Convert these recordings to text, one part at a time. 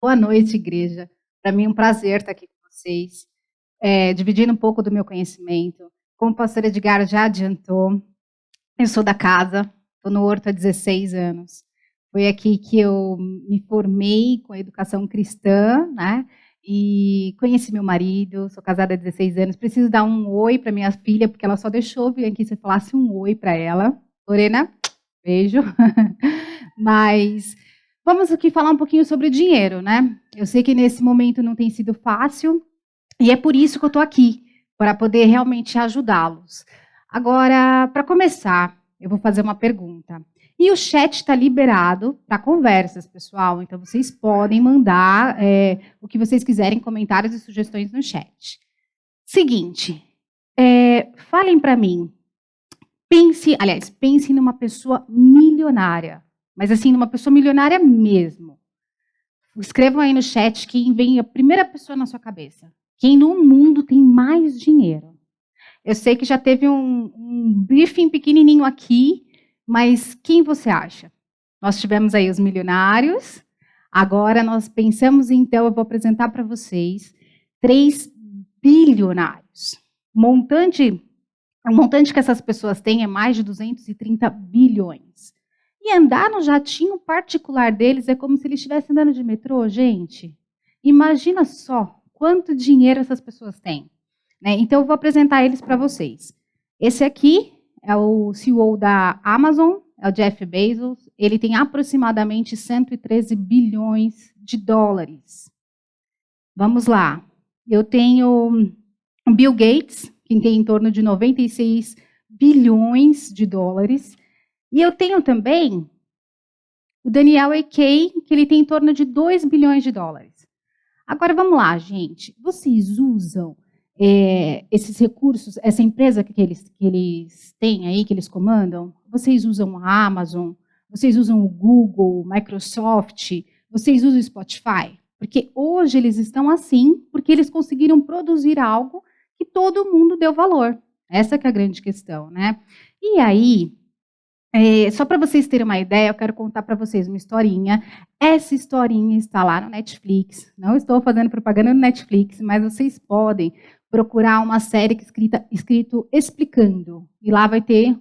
Boa noite, igreja. Para mim é um prazer estar aqui com vocês, dividindo um pouco do meu conhecimento. Como o pastor Edgar já adiantou, eu sou da casa, estou no Horto há 16 anos. Foi aqui que eu me formei com a educação cristã, né? E conheci meu marido, sou casada há 16 anos. Preciso dar um oi para minha filha, porque ela só deixou vir aqui se eu falasse um oi para ela. Lorena, beijo. Mas vamos aqui falar um pouquinho sobre dinheiro, né? Eu sei que nesse momento não tem sido fácil, e é por isso que eu estou aqui, para poder realmente ajudá-los. Agora, para começar, eu vou fazer uma pergunta. E o chat está liberado para conversas, pessoal. Então, vocês podem mandar o que vocês quiserem, comentários e sugestões no chat. Seguinte, falem para mim. Pense numa pessoa milionária. Mas, assim, numa pessoa milionária mesmo. Escrevam aí no chat quem vem a primeira pessoa na sua cabeça. Quem no mundo tem mais dinheiro. Eu sei que já teve um briefing pequenininho aqui, mas quem você acha? Nós tivemos aí os milionários, agora nós pensamos, então, eu vou apresentar para vocês 3 bilionários. O montante que essas pessoas têm é mais de 230 bilhões. E andar no jatinho particular deles é como se eles estivessem andando de metrô, gente. Imagina só quanto dinheiro essas pessoas têm. Né? Então, eu vou apresentar eles para vocês. Esse aqui é o CEO da Amazon, é o Jeff Bezos. Ele tem aproximadamente 113 bilhões de dólares. Vamos lá. Eu tenho o Bill Gates, que tem em torno de 96 bilhões de dólares. E eu tenho também o Daniel Ek, que ele tem em torno de 2 bilhões de dólares. Agora, vamos lá, gente. Vocês usam esses recursos, essa empresa que eles têm aí, que eles comandam? Vocês usam a Amazon? Vocês usam o Google, Microsoft? Vocês usam o Spotify? Porque hoje eles estão assim, porque eles conseguiram produzir algo que todo mundo deu valor. Essa que é a grande questão, né? E aí, só para vocês terem uma ideia, eu quero contar para vocês uma historinha. Essa historinha está lá no Netflix. Não estou fazendo propaganda no Netflix, mas vocês podem procurar uma série escrito Explicando. E lá vai ter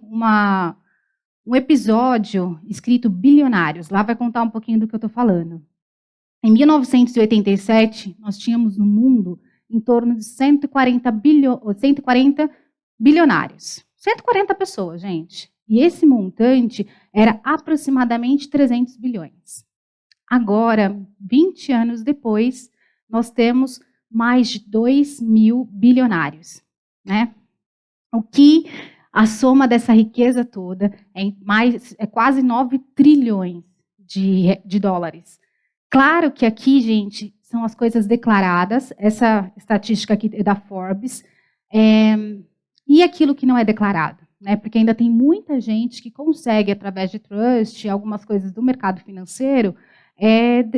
um episódio escrito Bilionários. Lá vai contar um pouquinho do que eu estou falando. Em 1987, nós tínhamos no mundo em torno de 140 bilionários. 140 pessoas, gente. E esse montante era aproximadamente 300 bilhões. Agora, 20 anos depois, nós temos mais de 2 mil bilionários. Né? O que a soma dessa riqueza toda é quase 9 trilhões de dólares. Claro que aqui, gente, são as coisas declaradas. Essa estatística aqui é da Forbes. E aquilo que não é declarado. Né, porque ainda tem muita gente que consegue, através de trust, algumas coisas do mercado financeiro,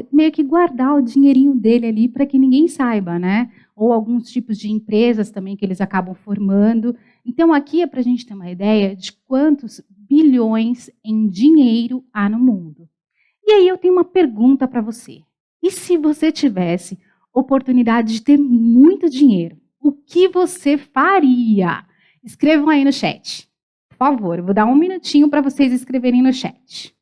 meio que guardar o dinheirinho dele ali para que ninguém saiba, né? Ou alguns tipos de empresas também que eles acabam formando. Então, aqui é para a gente ter uma ideia de quantos bilhões em dinheiro há no mundo. E aí eu tenho uma pergunta para você. E se você tivesse oportunidade de ter muito dinheiro, o que você faria? Escrevam aí no chat. Por favor, eu vou dar um minutinho para vocês escreverem no chat.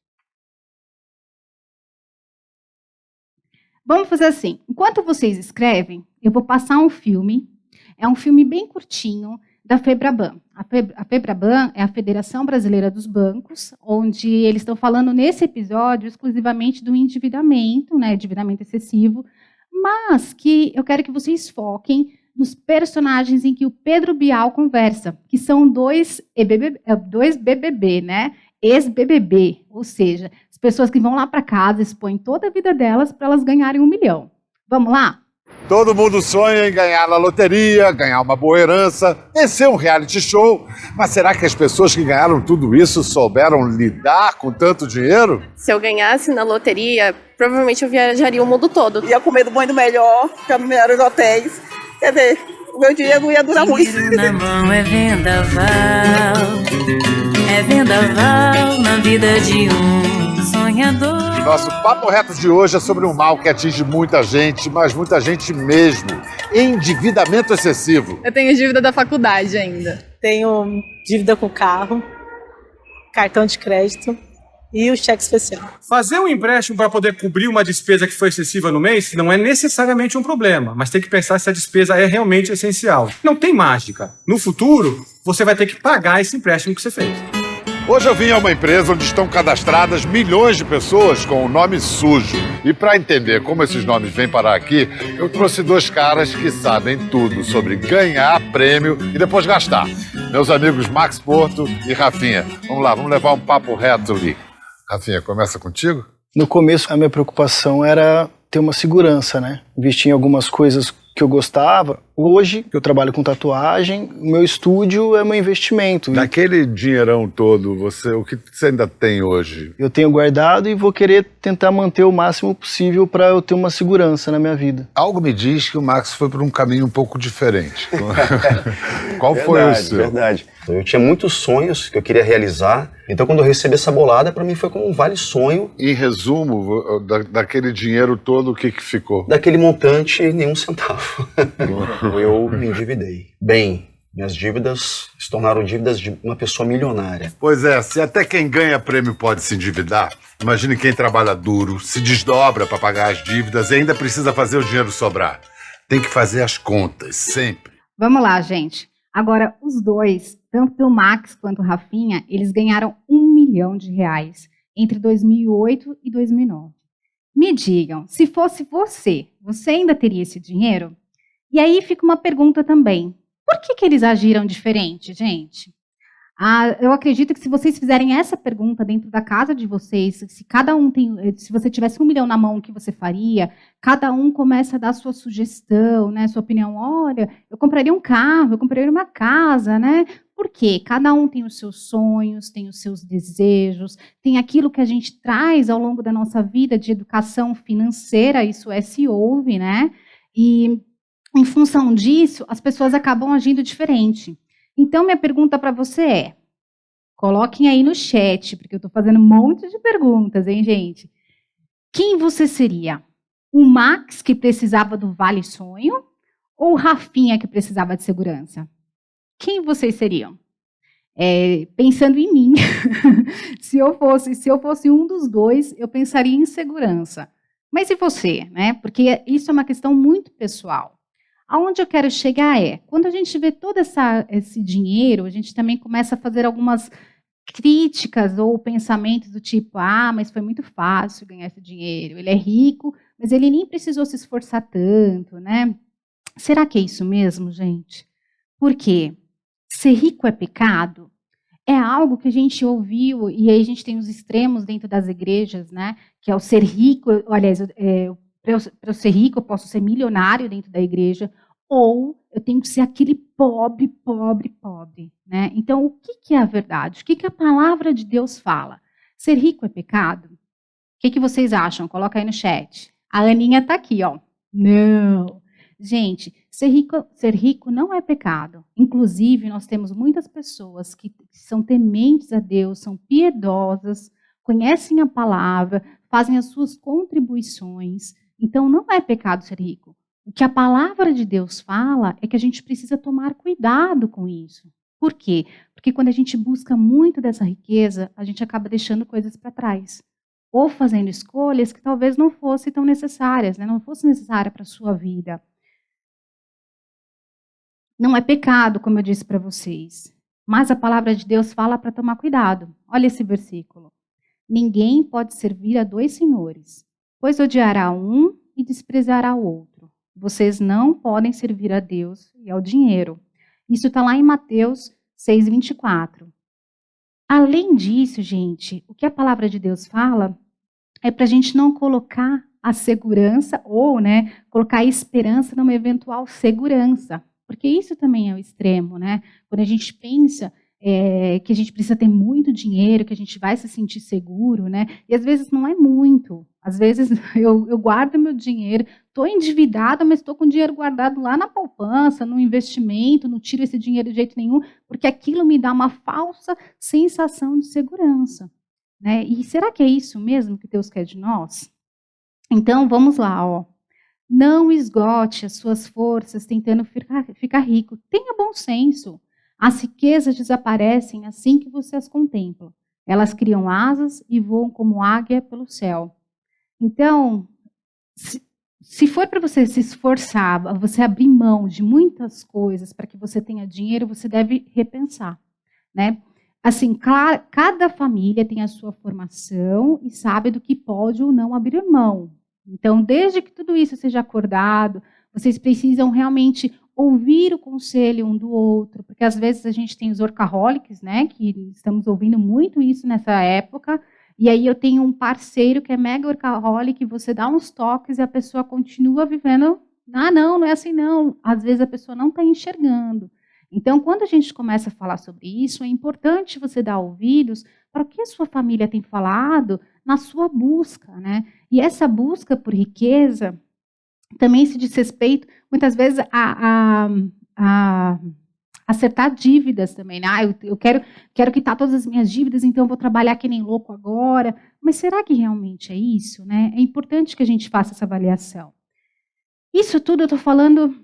Vamos fazer assim. Enquanto vocês escrevem, eu vou passar um filme. É um filme bem curtinho da FEBRABAN. A FEBRABAN é a Federação Brasileira dos Bancos, onde eles estão falando nesse episódio exclusivamente do endividamento, né, endividamento excessivo, mas que eu quero que vocês foquem nos personagens em que o Pedro Bial conversa, que são dois BBB, né? Ex-BBB, ou seja, as pessoas que vão lá para casa expõem toda a vida delas para elas ganharem 1 milhão. Vamos lá? Todo mundo sonha em ganhar na loteria, ganhar uma boa herança, vencer um reality show. Mas será que as pessoas que ganharam tudo isso souberam lidar com tanto dinheiro? Se eu ganhasse na loteria, provavelmente eu viajaria o mundo todo. Ia comer do bom e do melhor, ficar nos melhores hotéis. Quer dizer, o meu dinheiro não ia durar muito. Dinheiro na mão é vendaval na vida de um sonhador. ganhador. Nosso papo reto de hoje é sobre um mal que atinge muita gente, mas muita gente mesmo. Endividamento excessivo. Eu tenho dívida da faculdade ainda. Tenho dívida com o carro, cartão de crédito e o cheque especial. Fazer um empréstimo para poder cobrir uma despesa que foi excessiva no mês não é necessariamente um problema, mas tem que pensar se a despesa é realmente essencial. Não tem mágica. No futuro, você vai ter que pagar esse empréstimo que você fez. Hoje eu vim a uma empresa onde estão cadastradas milhões de pessoas com o nome sujo. E para entender como esses nomes vêm parar aqui, eu trouxe dois caras que sabem tudo sobre ganhar prêmio e depois gastar. Meus amigos Max Porto e Rafinha. Vamos lá, vamos levar um papo reto ali. Rafinha, começa contigo? No começo, a minha preocupação era ter uma segurança, né? Investir em algumas coisas que eu gostava. Hoje, eu trabalho com tatuagem, o meu estúdio é meu investimento. Daquele dinheirão todo, o que você ainda tem hoje? Eu tenho guardado e vou querer tentar manter o máximo possível para eu ter uma segurança na minha vida. Algo me diz que o Max foi por um caminho um pouco diferente. Qual foi o seu? Verdade. Eu tinha muitos sonhos que eu queria realizar, então quando eu recebi essa bolada, para mim foi como um vale sonho. Em resumo, daquele dinheiro todo, o que ficou? Daquele montante, nenhum centavo. Eu me endividei. Bem, minhas dívidas se tornaram dívidas de uma pessoa milionária. Pois é, se até quem ganha prêmio pode se endividar, imagine quem trabalha duro, se desdobra para pagar as dívidas e ainda precisa fazer o dinheiro sobrar. Tem que fazer as contas, sempre. Vamos lá, gente. Agora, os dois, tanto o Max quanto o Rafinha, eles ganharam R$1 milhão entre 2008 e 2009. Me digam, se fosse você ainda teria esse dinheiro? E aí fica uma pergunta também. Por que eles agiram diferente, gente? Eu acredito que se vocês fizerem essa pergunta dentro da casa de vocês, se você tivesse R$1 milhão na mão, o que você faria? Cada um começa a dar sua sugestão, né, sua opinião. Olha, eu compraria um carro, eu compraria uma casa, né? Por quê? Cada um tem os seus sonhos, tem os seus desejos, tem aquilo que a gente traz ao longo da nossa vida de educação financeira, isso se ouve, né? E em função disso, as pessoas acabam agindo diferente. Então, minha pergunta para você é, coloquem aí no chat, porque eu estou fazendo um monte de perguntas, hein, gente? Quem você seria? O Max, que precisava do Vale Sonho, ou o Rafinha, que precisava de segurança? Quem vocês seriam? Pensando em mim, se eu fosse um dos dois, eu pensaria em segurança. Mas e você, né? Porque isso é uma questão muito pessoal. Aonde eu quero chegar quando a gente vê todo esse dinheiro, a gente também começa a fazer algumas críticas ou pensamentos do tipo, mas foi muito fácil ganhar esse dinheiro, ele é rico, mas ele nem precisou se esforçar tanto, né? Será que é isso mesmo, gente? Por quê? Ser rico é pecado? É algo que a gente ouviu, e aí a gente tem os extremos dentro das igrejas, né? Que é o ser rico, aliás, para eu ser rico, eu posso ser milionário dentro da igreja, ou eu tenho que ser aquele pobre, né? Então, o que é a verdade? O que a palavra de Deus fala? Ser rico é pecado? O que vocês acham? Coloca aí no chat. A Aninha está aqui, ó. Não. Gente, ser rico não é pecado. Inclusive, nós temos muitas pessoas que são tementes a Deus, são piedosas, conhecem a palavra, fazem as suas contribuições. Então, não é pecado ser rico. O que a palavra de Deus fala é que a gente precisa tomar cuidado com isso. Por quê? Porque quando a gente busca muito dessa riqueza, a gente acaba deixando coisas para trás. Ou fazendo escolhas que talvez não fossem tão necessárias, né? Não fosse necessária para a sua vida. Não é pecado, como eu disse para vocês. Mas a palavra de Deus fala para tomar cuidado. Olha esse versículo. Ninguém pode servir a dois senhores, pois odiará um e desprezará o outro. Vocês não podem servir a Deus e ao dinheiro. Isso está lá em Mateus 6:24. Além disso, gente, o que a palavra de Deus fala é para a gente não colocar a segurança ou, né, colocar a esperança numa eventual segurança. Porque isso também é o extremo, né? Quando a gente pensa que a gente precisa ter muito dinheiro, que a gente vai se sentir seguro, né? E às vezes não é muito. Às vezes eu guardo meu dinheiro, estou endividada, mas estou com o dinheiro guardado lá na poupança, no investimento, não tiro esse dinheiro de jeito nenhum, porque aquilo me dá uma falsa sensação de segurança. né? E será que é isso mesmo que Deus quer de nós? Então, vamos lá, ó. Não esgote as suas forças tentando ficar rico. Tenha bom senso. As riquezas desaparecem assim que você as contempla. Elas criam asas e voam como águia pelo céu. Então, se for para você se esforçar, você abrir mão de muitas coisas para que você tenha dinheiro, você deve repensar, né? Assim, cada família tem a sua formação e sabe do que pode ou não abrir mão. Então, desde que tudo isso seja acordado, vocês precisam realmente ouvir o conselho um do outro, porque às vezes a gente tem os workaholics, né, que estamos ouvindo muito isso nessa época, e aí eu tenho um parceiro que é mega workaholic, você dá uns toques e a pessoa continua vivendo, não é assim não, às vezes a pessoa não está enxergando. Então, quando a gente começa a falar sobre isso, é importante você dar ouvidos para o que a sua família tem falado na sua busca, né? E essa busca por riqueza também se diz respeito, muitas vezes, a acertar dívidas também, né? Eu quero quitar todas as minhas dívidas, então eu vou trabalhar que nem louco agora. Mas será que realmente é isso, né? É importante que a gente faça essa avaliação. Isso tudo eu estou falando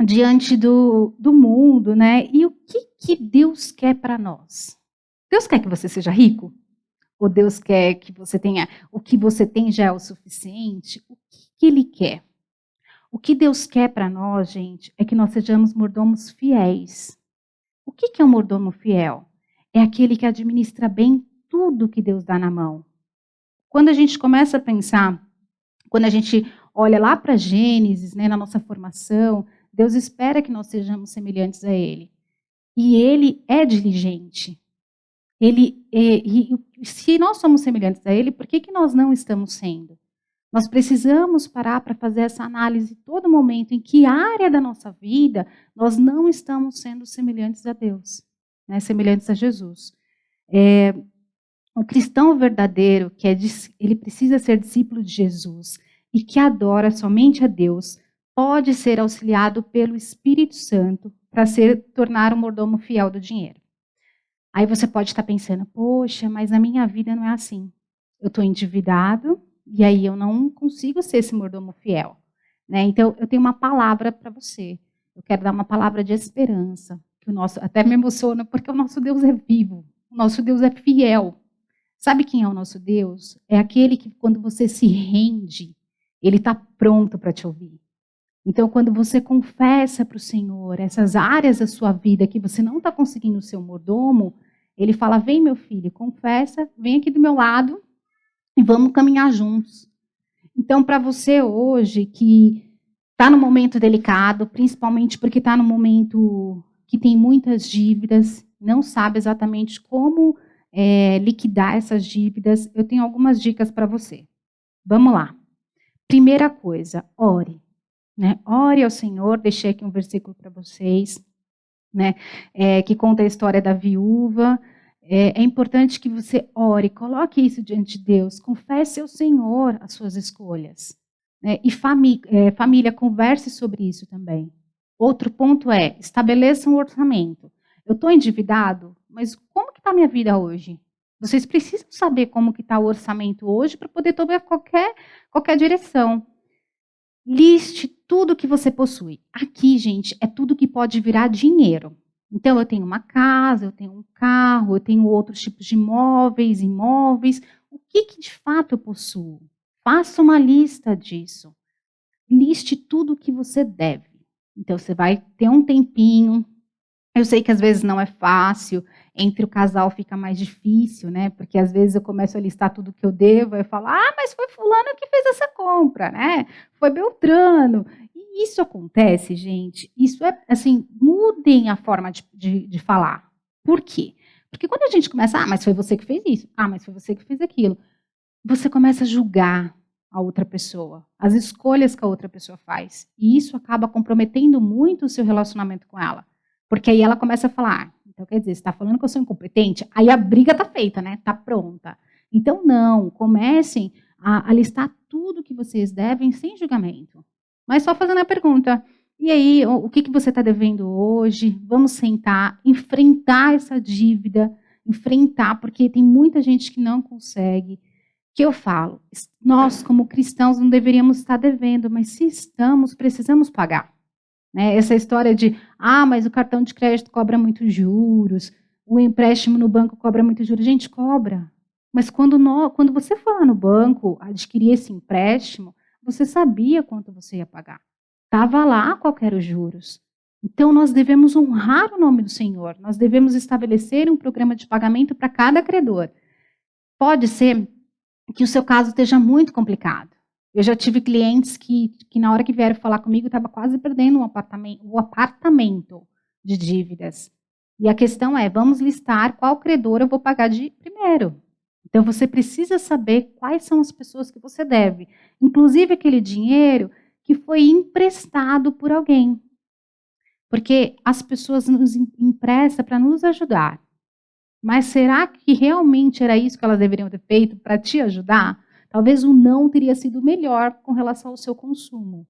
diante do mundo, né? E o que Deus quer para nós? Deus quer que você seja rico? Ou Deus quer que você tenha, o que você tem já é o suficiente? O que Ele quer? O que Deus quer para nós, gente, é que nós sejamos mordomos fiéis. O que é um mordomo fiel? É aquele que administra bem tudo que Deus dá na mão. Quando a gente começa a pensar, quando a gente olha lá para Gênesis, né, na nossa formação, Deus espera que nós sejamos semelhantes a Ele. E Ele é diligente. Se nós somos semelhantes a Ele, por que nós não estamos sendo? Nós precisamos parar para fazer essa análise todo momento, em que área da nossa vida nós não estamos sendo semelhantes a Deus, né, semelhantes a Jesus. Um cristão verdadeiro, ele precisa ser discípulo de Jesus e que adora somente a Deus, pode ser auxiliado pelo Espírito Santo para tornar um mordomo fiel do dinheiro. Aí você pode estar pensando, poxa, mas a minha vida não é assim. Eu estou endividado e aí eu não consigo ser esse mordomo fiel, né? Então, eu tenho uma palavra para você. Eu quero dar uma palavra de esperança. Até me emociona, porque o nosso Deus é vivo. O nosso Deus é fiel. Sabe quem é o nosso Deus? É aquele que, quando você se rende, Ele está pronto para te ouvir. Então, quando você confessa para o Senhor essas áreas da sua vida que você não está conseguindo ser um mordomo, Ele fala, vem meu filho, confessa, vem aqui do meu lado e vamos caminhar juntos. Então, para você hoje que está num momento delicado, principalmente porque está num momento que tem muitas dívidas, não sabe exatamente como liquidar essas dívidas, eu tenho algumas dicas para você. Vamos lá. Primeira coisa, ore. Né? Ore ao Senhor, deixei aqui um versículo para vocês, né? Que conta a história da viúva. É importante que você ore, coloque isso diante de Deus, confesse ao Senhor as suas escolhas. Né? E família, converse sobre isso também. Outro ponto estabeleça um orçamento. Eu estou endividado, mas como que está a minha vida hoje? Vocês precisam saber como que está o orçamento hoje para poder tomar qualquer direção. Liste tudo que você possui. Aqui, gente, é tudo que pode virar dinheiro. Então, eu tenho uma casa, eu tenho um carro, eu tenho outros tipos de imóveis. O que de fato eu possuo? Faça uma lista disso. Liste tudo o que você deve. Então, você vai ter um tempinho. Eu sei que às vezes não é fácil, entre o casal fica mais difícil, né? Porque às vezes eu começo a listar tudo que eu devo, eu falo, mas foi fulano que fez essa compra, né? Foi Beltrano. E isso acontece, gente, isso é, assim, mudem a forma de falar. Por quê? Porque quando a gente começa, mas foi você que fez isso, mas foi você que fez aquilo, você começa a julgar a outra pessoa, as escolhas que a outra pessoa faz. E isso acaba comprometendo muito o seu relacionamento com ela. Porque aí ela começa a falar, então quer dizer, você está falando que eu sou incompetente? Aí a briga está feita, né? Está pronta. Então não, comecem a listar tudo que vocês devem sem julgamento. Mas só fazendo a pergunta, e aí, o que você está devendo hoje? Vamos sentar, enfrentar essa dívida enfrentar, porque tem muita gente que não consegue. Que eu falo, nós como cristãos não deveríamos estar devendo, mas se estamos, precisamos pagar. Né? Essa história de, mas o cartão de crédito cobra muitos juros, o empréstimo no banco cobra muitos juros. Gente, cobra. Mas quando você for lá no banco adquirir esse empréstimo, você sabia quanto você ia pagar. Estava lá qual eram os juros. Então, nós devemos honrar o nome do Senhor. Nós devemos estabelecer um programa de pagamento para cada credor. Pode ser que o seu caso esteja muito complicado. Eu já tive clientes que na hora que vieram falar comigo, estava quase perdendo o apartamento de dívidas. E a questão é, vamos listar qual credor eu vou pagar de primeiro. Então, você precisa saber quais são as pessoas que você deve. Inclusive, aquele dinheiro que foi emprestado por alguém. Porque as pessoas nos emprestam para nos ajudar. Mas será que realmente era isso que elas deveriam ter feito para te ajudar? Talvez o não teria sido melhor com relação ao seu consumo.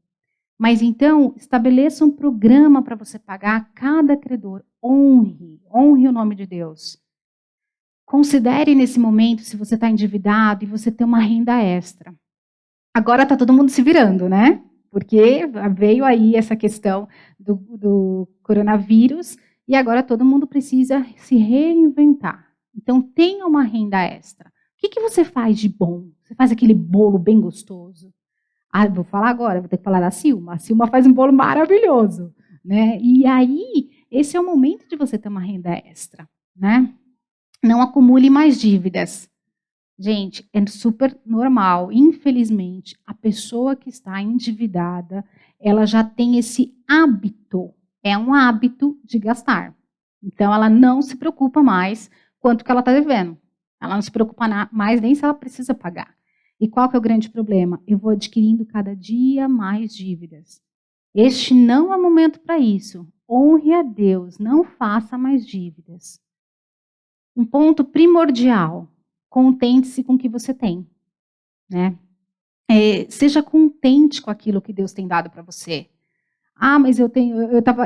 Mas então, estabeleça um programa para você pagar cada credor. Honre o nome de Deus. Considere nesse momento se você está endividado e você tem uma renda extra. Agora está todo mundo se virando, né? Porque veio aí essa questão do coronavírus e agora todo mundo precisa se reinventar. Então, tenha uma renda extra. O que você faz de bom? Você faz aquele bolo bem gostoso? Vou falar agora, vou ter que falar da Silma. A Silma faz um bolo maravilhoso, né? E aí, esse é o momento de você ter uma renda extra, né? Não acumule mais dívidas. Gente, é super normal. Infelizmente, a pessoa que está endividada, ela já tem esse hábito. É um hábito de gastar. Então, ela não se preocupa mais quanto que ela está devendo. Ela não se preocupa mais nem se ela precisa pagar. E qual que é o grande problema? Eu vou adquirindo cada dia mais dívidas. Este não é o momento para isso. Honre a Deus, não faça mais dívidas. Um ponto primordial, contente-se com o que você tem. Né? Seja contente com aquilo que Deus tem dado para você. Mas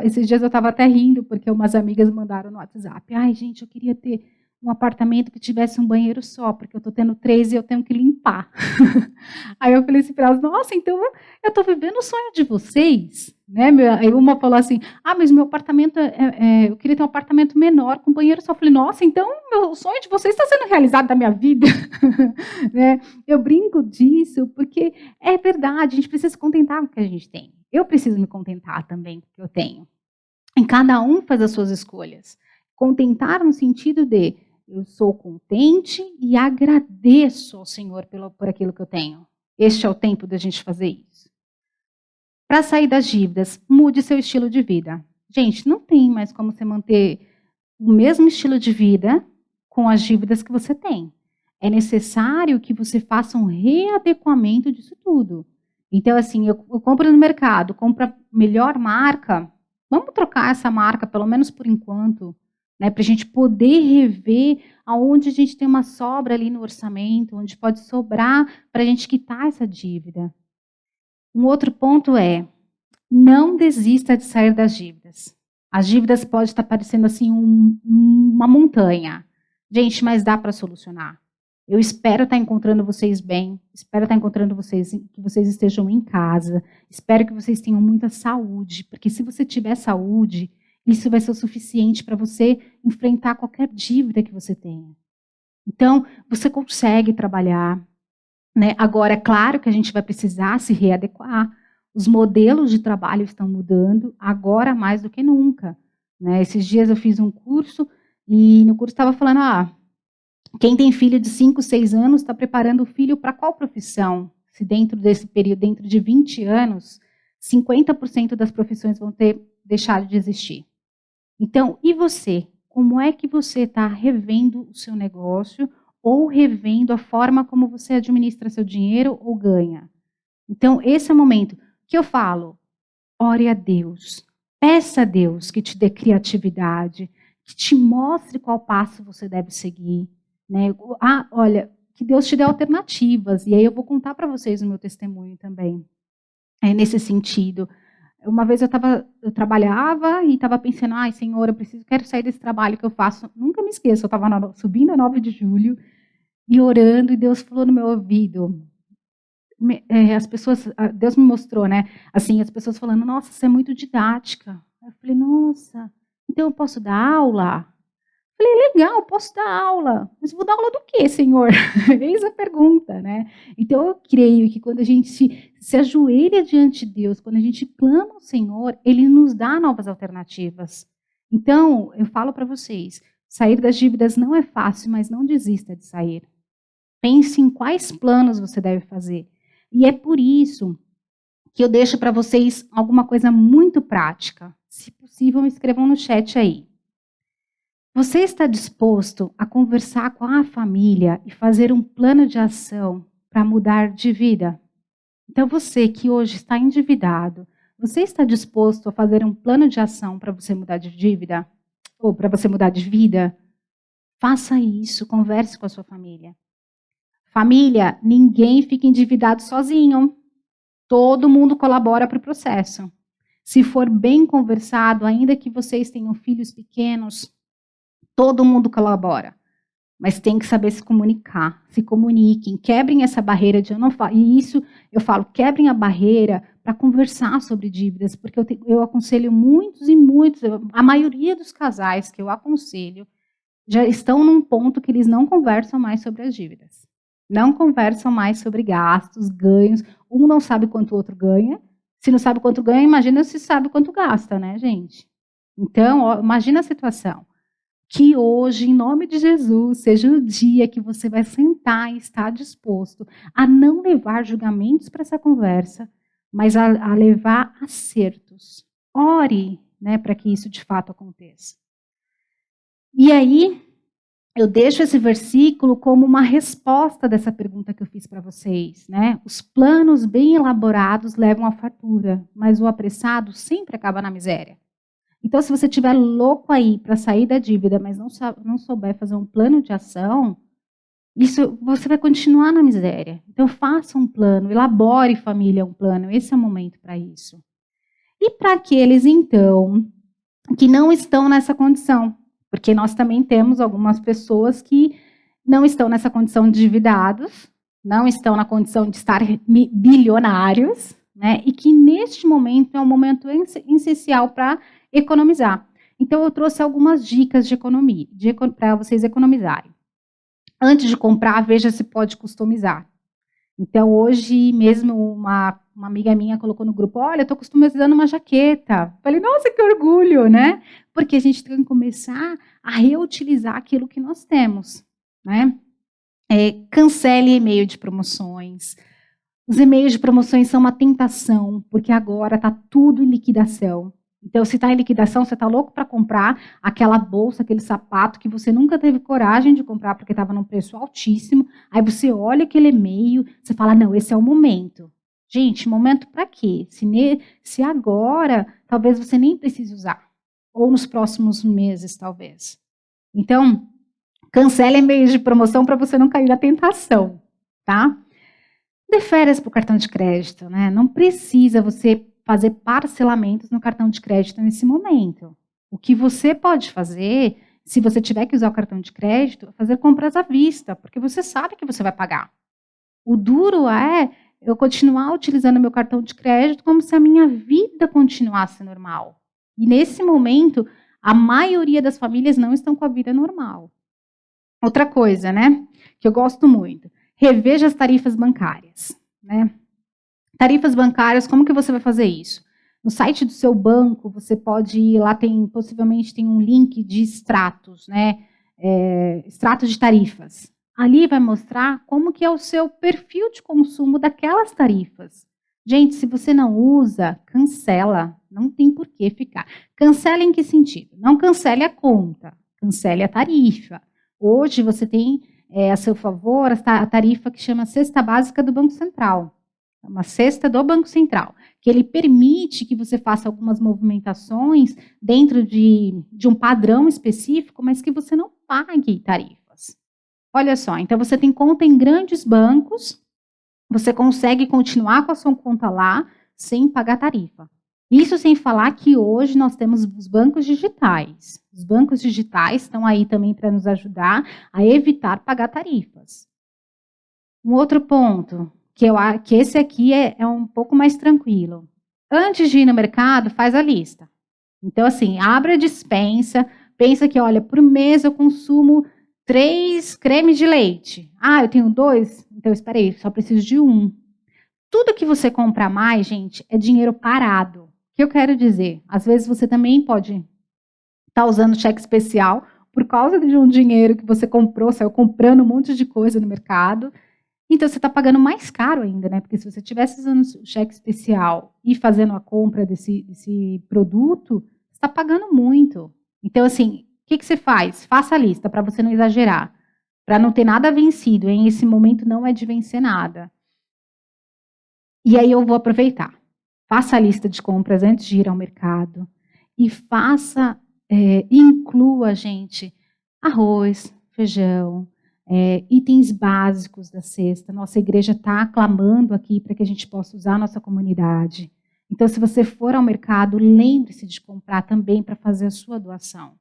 esses dias eu estava até rindo, porque umas amigas mandaram no WhatsApp. Ai, gente, eu queria ter um apartamento que tivesse um banheiro só, porque eu estou tendo 3 e eu tenho que limpar. Aí eu falei assim para elas, nossa, então eu estou vivendo o sonho de vocês. Né? Aí uma falou assim, mas meu apartamento, eu queria ter um apartamento menor, com banheiro só. Eu falei, nossa, então o sonho de vocês está sendo realizado da minha vida. Né? Eu brinco disso, porque é verdade, a gente precisa se contentar com o que a gente tem. Eu preciso me contentar também com o que eu tenho. E cada um faz as suas escolhas. Contentar no sentido de, eu sou contente e agradeço ao Senhor por aquilo que eu tenho. Este é o tempo da gente fazer isso. Para sair das dívidas, mude seu estilo de vida. Gente, não tem mais como você manter o mesmo estilo de vida com as dívidas que você tem. É necessário que você faça um readequamento disso tudo. Então, assim, eu compro no mercado, compro a melhor marca, vamos trocar essa marca, pelo menos por enquanto, né, para a gente poder rever aonde a gente tem uma sobra ali no orçamento, onde pode sobrar para a gente quitar essa dívida. Um outro ponto é, não desista de sair das dívidas. As dívidas podem estar parecendo assim uma montanha. Gente, mas dá para solucionar. Eu espero estar encontrando vocês bem, espero estar encontrando vocês, que vocês estejam em casa, espero que vocês tenham muita saúde, porque se você tiver saúde, isso vai ser o suficiente para você enfrentar qualquer dívida que você tenha. Então, você consegue trabalhar. Né? Agora, é claro que a gente vai precisar se readequar. Os modelos de trabalho estão mudando, agora mais do que nunca. Né? Esses dias eu fiz um curso, e no curso estava falando, quem tem filho de 5, 6 anos está preparando o filho para qual profissão? Se dentro desse período, dentro de 20 anos, 50% das profissões vão ter deixado de existir. Então, e você? Como é que você está revendo o seu negócio ou revendo a forma como você administra seu dinheiro ou ganha? Então, esse é o momento que eu falo, ore a Deus, peça a Deus que te dê criatividade, que te mostre qual passo você deve seguir. Né? Olha, que Deus te dê alternativas, e aí eu vou contar para vocês o meu testemunho também, nesse sentido. Uma vez eu trabalhava e estava pensando, ai, Senhor, quero sair desse trabalho que eu faço. Nunca me esqueço, eu estava subindo a 9 de julho e orando, e Deus falou no meu ouvido. Deus me mostrou, né? Assim, as pessoas falando, nossa, você é muito didática. Eu falei, nossa, então eu posso dar aula? Eu falei, legal, posso dar aula. Mas vou dar aula do quê, Senhor? Eis a pergunta, né? Então eu creio que quando a gente se ajoelha diante de Deus, quando a gente clama ao Senhor, Ele nos dá novas alternativas. Então, eu falo para vocês, sair das dívidas não é fácil, mas não desista de sair. Pense em quais planos você deve fazer. E é por isso que eu deixo para vocês alguma coisa muito prática. Se possível, escrevam no chat aí. Você está disposto a conversar com a família e fazer um plano de ação para mudar de vida? Então, você que hoje está endividado, você está disposto a fazer um plano de ação para você mudar de dívida? Ou para você mudar de vida? Faça isso, converse com a sua família. Família, ninguém fica endividado sozinho. Todo mundo colabora para o processo. Se for bem conversado, ainda que vocês tenham filhos pequenos, todo mundo colabora. Mas tem que saber se comunicar. Se comuniquem, quebrem essa barreira de eu não falo. E isso eu falo, quebrem a barreira para conversar sobre dívidas, porque eu aconselho muitos e muitos, a maioria dos casais que eu aconselho já estão num ponto que eles não conversam mais sobre as dívidas. Não conversam mais sobre gastos, ganhos. Um não sabe quanto o outro ganha. Se não sabe quanto ganha, imagina se sabe quanto gasta, né, gente? Então, ó, imagina a situação. Que hoje, em nome de Jesus, seja o dia que você vai sentar e estar disposto a não levar julgamentos para essa conversa, mas a levar acertos. Ore, né, para que isso de fato aconteça. E aí, eu deixo esse versículo como uma resposta dessa pergunta que eu fiz para vocês, né? Os planos bem elaborados levam à fartura, mas o apressado sempre acaba na miséria. Então, se você estiver louco aí para sair da dívida, mas não souber fazer um plano de ação, você vai continuar na miséria. Então, faça um plano, elabore, família, um plano. Esse é o momento para isso. E para aqueles, então, que não estão nessa condição, porque nós também temos algumas pessoas que não estão nessa condição de endividados, não estão na condição de estar bilionários, né? E que neste momento é um momento essencial para economizar. Então, eu trouxe algumas dicas de economia, para vocês economizarem. Antes de comprar, veja se pode customizar. Então, hoje mesmo, uma amiga minha colocou no grupo, olha, eu estou customizando uma jaqueta. Falei, nossa, que orgulho, né? Porque a gente tem que começar a reutilizar aquilo que nós temos, né? Cancele e-mail de promoções. Os e-mails de promoções são uma tentação, porque agora está tudo em liquidação. Então, se está em liquidação, você está louco para comprar aquela bolsa, aquele sapato que você nunca teve coragem de comprar porque estava num preço altíssimo. Aí você olha aquele e-mail, você fala, não, esse é o momento. Gente, momento para quê? Se agora, talvez você nem precise usar. Ou nos próximos meses, talvez. Então, cancele e-mails de promoção para você não cair na tentação, tá? Dê férias para o cartão de crédito, né? Não precisa você fazer parcelamentos no cartão de crédito nesse momento. O que você pode fazer, se você tiver que usar o cartão de crédito, é fazer compras à vista, porque você sabe que você vai pagar. O duro é eu continuar utilizando meu cartão de crédito como se a minha vida continuasse normal. E nesse momento, a maioria das famílias não estão com a vida normal. Outra coisa, né, que eu gosto muito, reveja as tarifas bancárias, né? Tarifas bancárias, como que você vai fazer isso? No site do seu banco, você pode ir, lá possivelmente tem um link de extratos, né? Extratos de tarifas. Ali vai mostrar como que é o seu perfil de consumo daquelas tarifas. Gente, se você não usa, cancela. Não tem por que ficar. Cancela em que sentido? Não cancele a conta, cancele a tarifa. Hoje você tem a seu favor a tarifa que chama Cesta Básica do Banco Central. É uma cesta do Banco Central, que ele permite que você faça algumas movimentações dentro de um padrão específico, mas que você não pague tarifas. Olha só, então você tem conta em grandes bancos, você consegue continuar com a sua conta lá sem pagar tarifa. Isso sem falar que hoje nós temos os bancos digitais. Os bancos digitais estão aí também para nos ajudar a evitar pagar tarifas. Um outro ponto, que esse aqui é um pouco mais tranquilo. Antes de ir no mercado, faz a lista. Então, assim, abre a despensa, pensa que, olha, por mês eu consumo 3 cremes de leite. Ah, eu tenho 2? Então, espera aí, só preciso de 1. Tudo que você comprar mais, gente, é dinheiro parado. O que eu quero dizer? Às vezes você também pode estar usando cheque especial por causa de um dinheiro que você comprou, saiu comprando um monte de coisa no mercado. Então, você está pagando mais caro ainda, né? Porque se você estivesse usando o cheque especial e fazendo a compra desse produto, você está pagando muito. Então, assim, o que você faz? Faça a lista para você não exagerar, para não ter nada vencido. Em esse momento não é de vencer nada. E aí eu vou aproveitar. Faça a lista de compras antes de ir ao mercado e inclua, gente, arroz, feijão, itens básicos da cesta. Nossa igreja está clamando aqui para que a gente possa usar a nossa comunidade. Então, se você for ao mercado, lembre-se de comprar também para fazer a sua doação.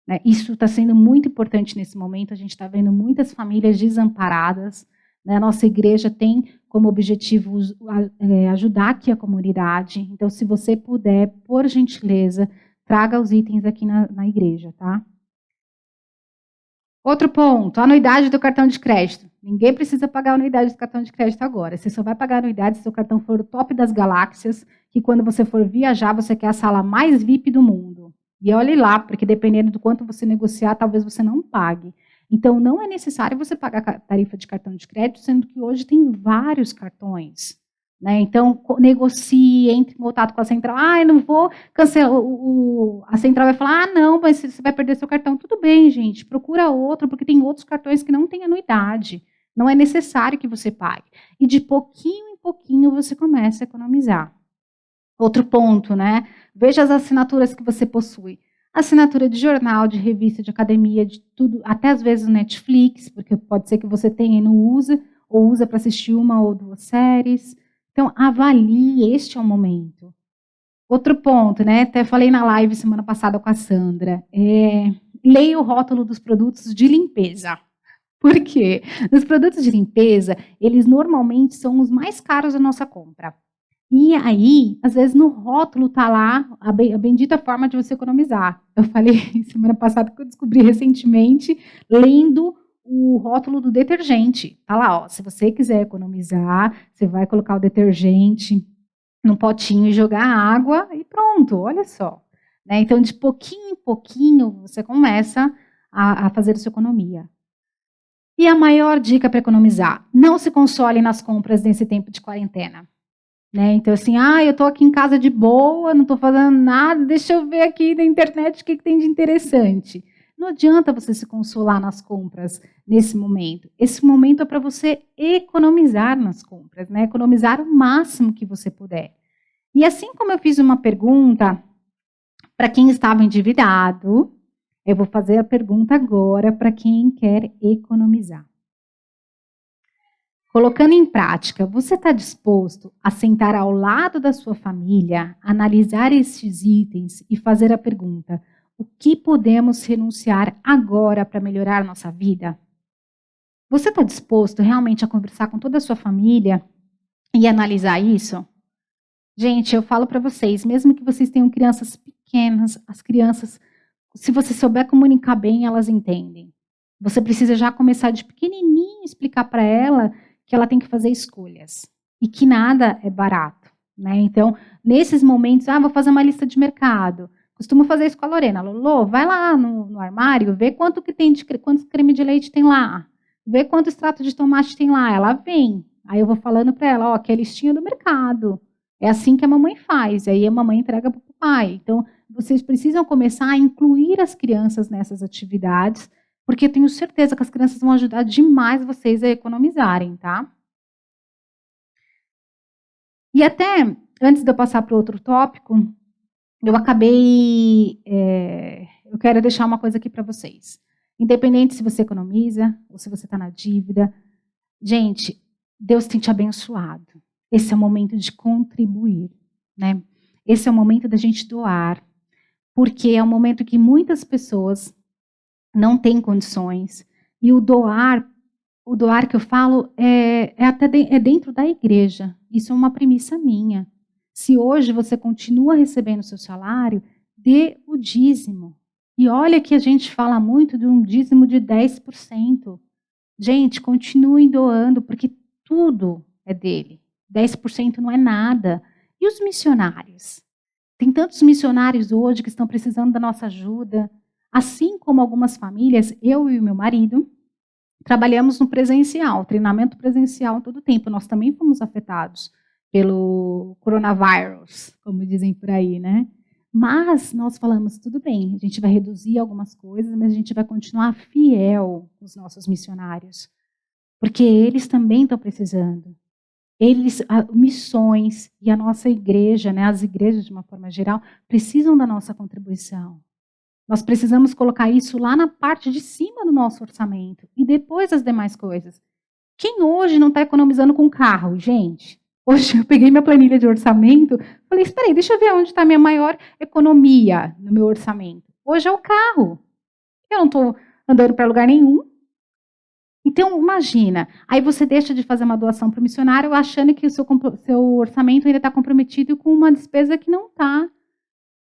Né? Isso está sendo muito importante nesse momento. A gente está vendo muitas famílias desamparadas. Né? A nossa igreja tem como objetivo ajudar aqui a comunidade. Então, se você puder, por gentileza, traga os itens aqui na igreja, tá? Outro ponto, a anuidade do cartão de crédito. Ninguém precisa pagar a anuidade do cartão de crédito agora. Você só vai pagar a anuidade se o seu cartão for o top das galáxias, que quando você for viajar, você quer a sala mais VIP do mundo. E olhe lá, porque dependendo do quanto você negociar, talvez você não pague. Então, não é necessário você pagar a tarifa de cartão de crédito, sendo que hoje tem vários cartões. Né? Então, negocie, entre em contato com a central. Ah, eu não vou cancelar. A central vai falar, ah, não, mas você vai perder seu cartão. Tudo bem, gente, procura outro, porque tem outros cartões que não têm anuidade. Não é necessário que você pague. E de pouquinho em pouquinho você começa a economizar. Outro ponto, né? Veja as assinaturas que você possui. Assinatura de jornal, de revista, de academia, de tudo, até às vezes o Netflix, porque pode ser que você tenha e não usa, ou usa para assistir 1 ou 2 séries. Então, avalie, este é o momento. Outro ponto, né? Até falei na live semana passada com a Sandra. Leia o rótulo dos produtos de limpeza. Por quê? Os produtos de limpeza, eles normalmente são os mais caros da nossa compra. E aí, às vezes, no rótulo está lá a bendita forma de você economizar. Eu falei semana passada que eu descobri recentemente, lendo o rótulo do detergente. Tá lá, ó, se você quiser economizar, você vai colocar o detergente num potinho e jogar água e pronto, olha só. Né? Então, de pouquinho em pouquinho, você começa a fazer a sua economia. E a maior dica para economizar, não se console nas compras nesse tempo de quarentena. Né? Então, assim, eu estou aqui em casa de boa, não estou fazendo nada, deixa eu ver aqui na internet o que tem de interessante. Não adianta você se consolar nas compras nesse momento. Esse momento é para você economizar nas compras, né? Economizar o máximo que você puder. E assim como eu fiz uma pergunta para quem estava endividado, eu vou fazer a pergunta agora para quem quer economizar. Colocando em prática, você está disposto a sentar ao lado da sua família, analisar esses itens e fazer a pergunta: o que podemos renunciar agora para melhorar nossa vida? Você está disposto realmente a conversar com toda a sua família e analisar isso? Gente, eu falo para vocês, mesmo que vocês tenham crianças pequenas, as crianças, se você souber comunicar bem, elas entendem. Você precisa já começar de pequenininho explicar para ela que ela tem que fazer escolhas e que nada é barato, né? Então, nesses momentos, vou fazer uma lista de mercado. Costumo fazer isso com a Lorena. Lolo, vai lá no armário, vê quanto creme de leite tem lá, vê quanto extrato de tomate tem lá. Ela vem. Aí eu vou falando para ela, aqui é a listinha do mercado. É assim que a mamãe faz. Aí a mamãe entrega para o papai. Então, vocês precisam começar a incluir as crianças nessas atividades, porque eu tenho certeza que as crianças vão ajudar demais vocês a economizarem, tá? E até, antes de eu passar para outro tópico, eu quero deixar uma coisa aqui para vocês. Independente se você economiza ou se você está na dívida, gente, Deus tem te abençoado. Esse é o momento de contribuir, né? esse é o momento da gente doar, porque é um momento que muitas pessoas não têm condições, e o doar que eu falo é dentro da igreja. Isso é uma premissa minha. Se hoje você continua recebendo o seu salário, dê o dízimo. E olha que a gente fala muito de um dízimo de 10%. Gente, continuem doando, porque tudo é dele. 10% não é nada. E os missionários? Tem tantos missionários hoje que estão precisando da nossa ajuda. Assim como algumas famílias, eu e o meu marido, trabalhamos no presencial, treinamento presencial todo o tempo. Nós também fomos afetados pelo coronavírus, como dizem por aí, né? Mas nós falamos, tudo bem, a gente vai reduzir algumas coisas, mas a gente vai continuar fiel com os nossos missionários, porque eles também estão precisando. Missões e a nossa igreja, né, as igrejas de uma forma geral, precisam da nossa contribuição. Nós precisamos colocar isso lá na parte de cima do nosso orçamento e depois as demais coisas. Quem hoje não está economizando com carro, gente? Hoje eu peguei minha planilha de orçamento, falei, espera aí, deixa eu ver onde está a minha maior economia no meu orçamento. Hoje é o carro. Eu não estou andando para lugar nenhum. Então, imagina, aí você deixa de fazer uma doação para o missionário achando que o seu orçamento ainda está comprometido com uma despesa que não está.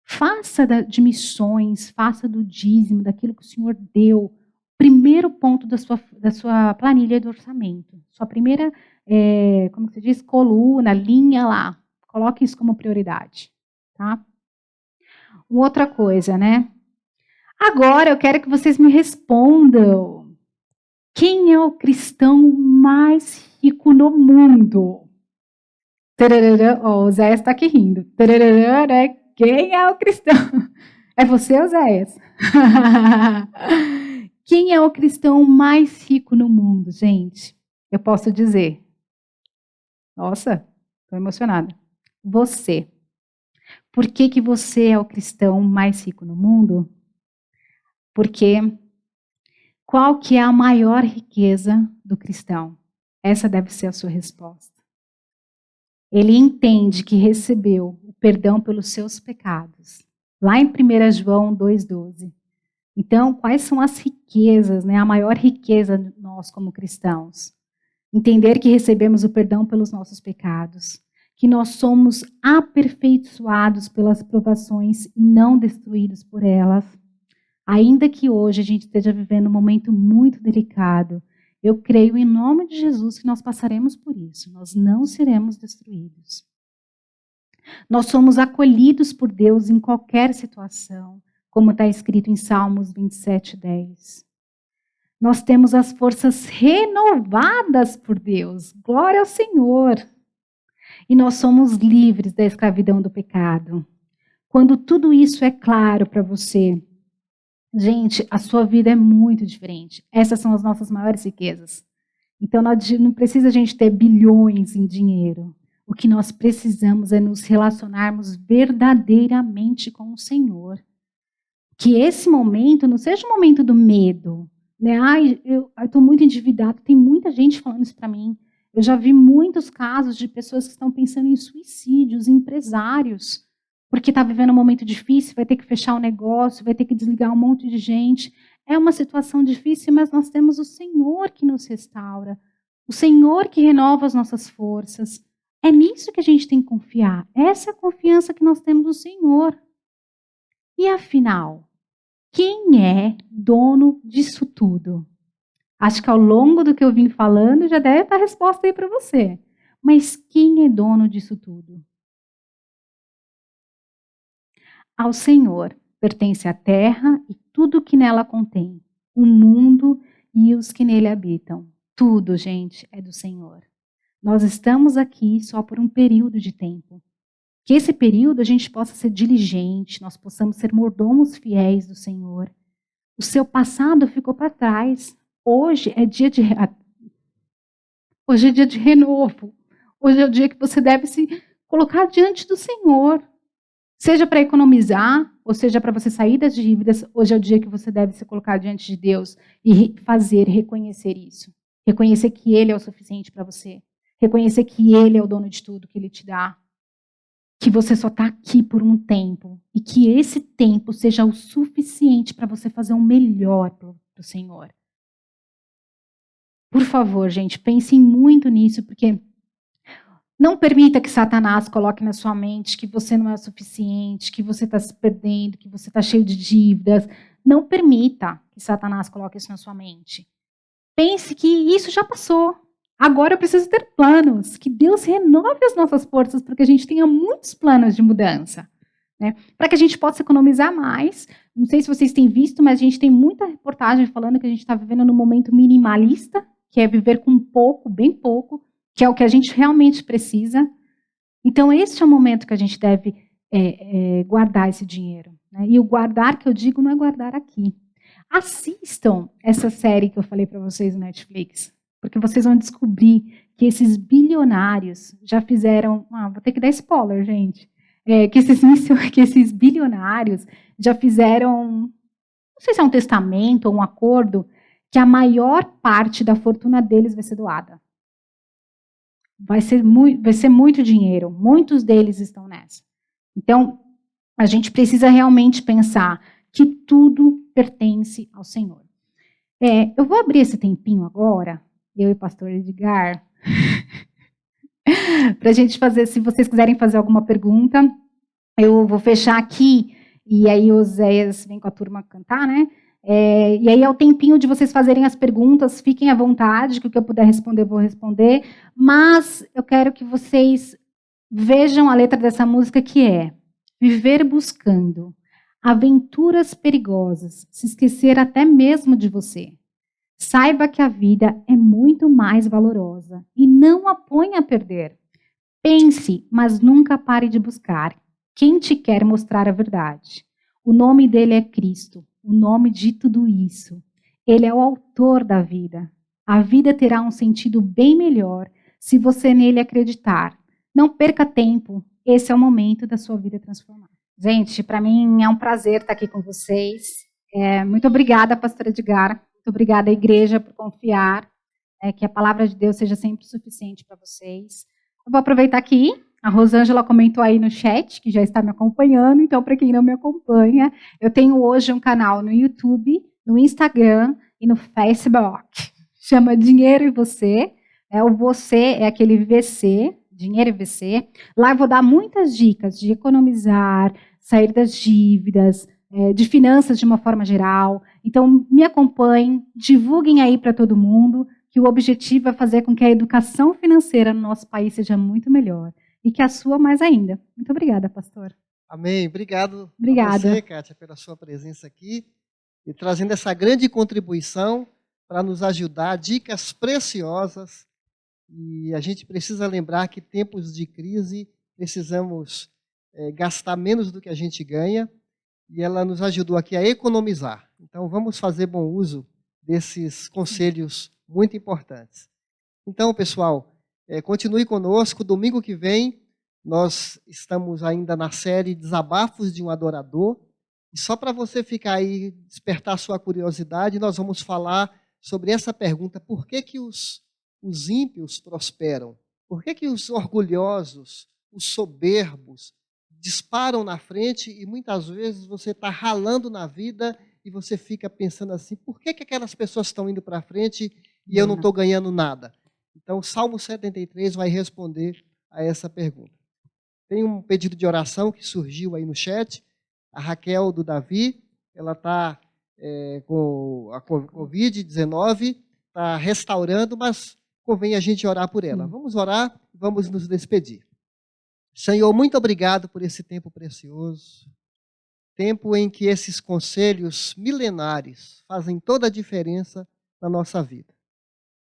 Faça de missões, faça do dízimo, daquilo que o Senhor deu. Primeiro ponto da sua planilha de orçamento. Sua primeira, como você diz, coluna, linha lá. Coloque isso como prioridade. Tá? Uma outra coisa, né? Agora eu quero que vocês me respondam. Quem é o cristão mais rico no mundo? Tararara, o Zé está aqui rindo. Tararara, né? Quem é o cristão? É você, Oséias? Quem é o cristão mais rico no mundo, gente? Eu posso dizer. Nossa, estou emocionada. Você. Por que você é o cristão mais rico no mundo? Porque qual que é a maior riqueza do cristão? Essa deve ser a sua resposta. Ele entende que recebeu o perdão pelos seus pecados. Lá em 1 João 2,12. Então, quais são as riquezas, né? A maior riqueza de nós como cristãos? Entender que recebemos o perdão pelos nossos pecados. Que nós somos aperfeiçoados pelas provações e não destruídos por elas. Ainda que hoje a gente esteja vivendo um momento muito delicado, eu creio em nome de Jesus que nós passaremos por isso. Nós não seremos destruídos. Nós somos acolhidos por Deus em qualquer situação, como está escrito em Salmos 27:10. Nós temos as forças renovadas por Deus. Glória ao Senhor. E nós somos livres da escravidão do pecado. Quando tudo isso é claro para você, gente, a sua vida é muito diferente. Essas são as nossas maiores riquezas. Então, não precisa a gente ter bilhões em dinheiro. O que nós precisamos é nos relacionarmos verdadeiramente com o Senhor. Que esse momento não seja um momento do medo. Né? Ai, eu estou muito endividado. Tem muita gente falando isso para mim. Eu já vi muitos casos de pessoas que estão pensando em suicídios, empresários, porque está vivendo um momento difícil, vai ter que fechar o negócio, vai ter que desligar um monte de gente. É uma situação difícil, mas nós temos o Senhor que nos restaura, o Senhor que renova as nossas forças. É nisso que a gente tem que confiar. Essa é a confiança que nós temos no Senhor. E afinal, quem é dono disso tudo? Acho que ao longo do que eu vim falando, já deve estar a resposta aí para você. Mas quem é dono disso tudo? Ao Senhor pertence a terra e tudo que nela contém, o mundo e os que nele habitam. Tudo, gente, é do Senhor. Nós estamos aqui só por um período de tempo. Que esse período a gente possa ser diligente, nós possamos ser mordomos fiéis do Senhor. O seu passado ficou para trás. Hoje é dia de renovo. Hoje é o dia que você deve se colocar diante do Senhor. Seja para economizar, ou seja para você sair das dívidas, hoje é o dia que você deve se colocar diante de Deus e reconhecer isso. Reconhecer que Ele é o suficiente para você. Reconhecer que Ele é o dono de tudo que Ele te dá. que você só está aqui por um tempo e que esse tempo seja o suficiente para você fazer o melhor para o Senhor. Por favor, gente, pensem muito nisso, porque não permita que Satanás coloque na sua mente que você não é o suficiente, que você está se perdendo, que você está cheio de dívidas. Não permita que Satanás coloque isso na sua mente. Pense que isso já passou. Agora eu preciso ter planos. Que Deus renove as nossas forças para que a gente tenha muitos planos de mudança. Né? Para que a gente possa economizar mais. Não sei se vocês têm visto, mas a gente tem muita reportagem falando que a gente está vivendo num momento minimalista, que é viver com pouco, bem pouco, que é o que a gente realmente precisa. Então, este é o momento que a gente deve guardar esse dinheiro. Né? E o guardar que eu digo não é guardar aqui. Assistam essa série que eu falei para vocês no Netflix, porque vocês vão descobrir que esses bilionários já fizeram... vou ter que dar spoiler, gente. Que esses bilionários já fizeram, não sei se é um testamento ou um acordo, que a maior parte da fortuna deles vai ser doada. Vai ser muito dinheiro. Muitos deles estão nessa. Então, a gente precisa realmente pensar que tudo pertence ao Senhor. Eu vou abrir esse tempinho agora, eu e o pastor Edgar, para a gente fazer, se vocês quiserem fazer alguma pergunta, eu vou fechar aqui, e aí o Zéias vem com a turma cantar, né? E aí é o tempinho de vocês fazerem as perguntas, fiquem à vontade, que o que eu puder responder, eu vou responder, mas eu quero que vocês vejam a letra dessa música, que é: viver buscando aventuras perigosas, se esquecer até mesmo de você. Saiba que a vida é muito mais valorosa e não a ponha a perder. Pense, mas nunca pare de buscar quem te quer mostrar a verdade. O nome dele é Cristo, o nome de tudo isso. Ele é o autor da vida. A vida terá um sentido bem melhor se você nele acreditar. Não perca tempo, esse é o momento da sua vida transformar. Gente, para mim é um prazer estar aqui com vocês. Muito obrigada, pastora Edgar. Muito obrigada, igreja, por confiar. Que a palavra de Deus seja sempre suficiente para vocês. Eu vou aproveitar aqui. A Rosângela comentou aí no chat, que já está me acompanhando. Então, para quem não me acompanha, eu tenho hoje um canal no YouTube, no Instagram e no Facebook. Chama Dinheiro e Você. O Você é aquele VC, Dinheiro e VC. Lá eu vou dar muitas dicas de economizar, sair das dívidas, de finanças de uma forma geral. Então, me acompanhem, divulguem aí para todo mundo, que o objetivo é fazer com que a educação financeira no nosso país seja muito melhor. E que a sua mais ainda. Muito obrigada, pastor. Amém. Obrigado a você, Kátia, pela sua presença aqui e trazendo essa grande contribuição para nos ajudar, dicas preciosas. E a gente precisa lembrar que tempos de crise precisamos gastar menos do que a gente ganha, e ela nos ajudou aqui a economizar. Então, vamos fazer bom uso desses conselhos muito importantes. Então, pessoal, continue conosco. Domingo que vem, nós estamos ainda na série Desabafos de um Adorador. E só para você ficar aí, despertar sua curiosidade, nós vamos falar sobre essa pergunta: por que que os ímpios prosperam? Por que que os orgulhosos, os soberbos, disparam na frente e muitas vezes você está ralando na vida e você fica pensando assim: por que que aquelas pessoas estão indo para frente e eu não estou ganhando nada? Então, o Salmo 73 vai responder a essa pergunta. Tem um pedido de oração que surgiu aí no chat. A Raquel do Davi, ela está com a Covid-19, está restaurando, mas convém a gente orar por ela. Vamos orar, vamos nos despedir. Senhor, muito obrigado por esse tempo precioso, tempo em que esses conselhos milenares fazem toda a diferença na nossa vida.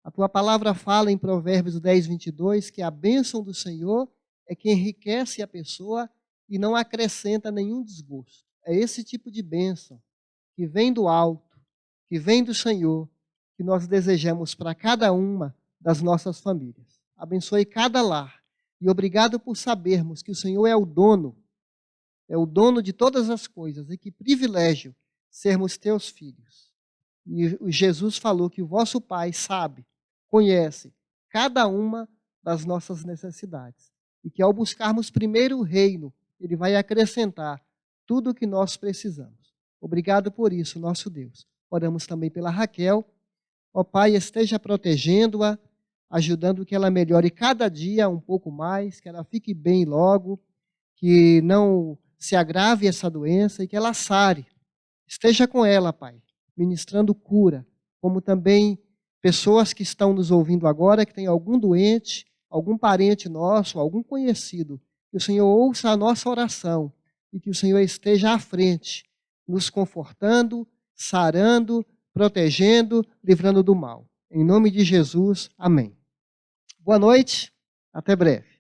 A tua palavra fala em Provérbios 10, 22, que a bênção do Senhor é que enriquece a pessoa e não acrescenta nenhum desgosto. É esse tipo de bênção que vem do alto, que vem do Senhor, que nós desejamos para cada uma das nossas famílias. Abençoe cada lar. E obrigado por sabermos que o Senhor é o dono de todas as coisas, e que privilégio sermos teus filhos. E Jesus falou que o vosso Pai sabe, conhece cada uma das nossas necessidades. e que ao buscarmos primeiro o reino, Ele vai acrescentar tudo o que nós precisamos. Obrigado por isso, nosso Deus. Oramos também pela Raquel. Ó Pai, esteja protegendo-a, ajudando que ela melhore cada dia um pouco mais, que ela fique bem logo, que não se agrave essa doença e que ela sare. Esteja com ela, Pai, ministrando cura, como também pessoas que estão nos ouvindo agora, que tem algum doente, algum parente nosso, algum conhecido, que o Senhor ouça a nossa oração e que o Senhor esteja à frente, nos confortando, sarando, protegendo, livrando do mal. Em nome de Jesus, amém. Boa noite, até breve.